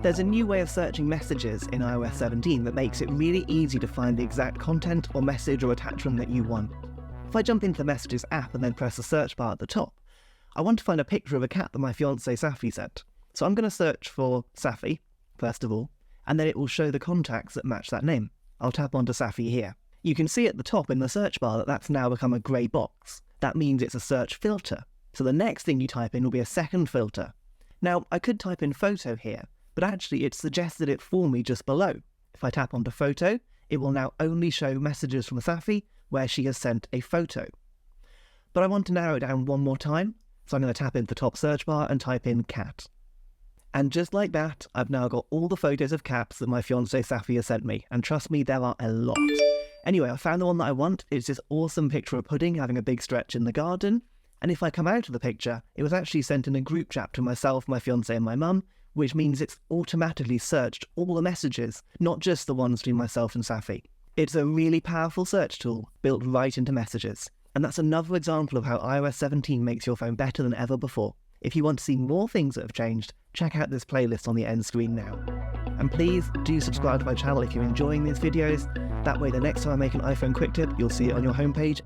There's a new way of searching messages in iOS 17 that makes it really easy to find the exact content or message or attachment that you want. If I jump into the Messages app and then press the search bar at the top, I want to find a picture of a cat that my fiancée Safi sent. So I'm going to search for Safi, first of all, and then it will show the contacts that match that name. I'll tap onto Safi here. You can see at the top in the search bar that that's now become a grey box. That means it's a search filter. So the next thing you type in will be a second filter. Now, I could type in photo here, but actually it suggested it for me just below. If I tap onto photo, it will now only show messages from Safi where she has sent a photo. But I want to narrow it down one more time, so I'm going to tap into the top search bar and type in cat. And just like that, I've now got all the photos of cats that my fiancée Safi has sent me, and trust me, there are a lot. Anyway, I found the one that I want. It's this awesome picture of Pudding having a big stretch in the garden, and if I come out of the picture, it was actually sent in a group chat to myself, my fiancée and my mum, which means it's automatically searched all the messages, not just the ones between myself and Safi. It's a really powerful search tool built right into Messages, and that's another example of how iOS 17 makes your phone better than ever before. If you want to see more things that have changed, check out this playlist on the end screen now. And please do subscribe to my channel if you're enjoying these videos. That way the next time I make an iPhone quick tip, you'll see it on your homepage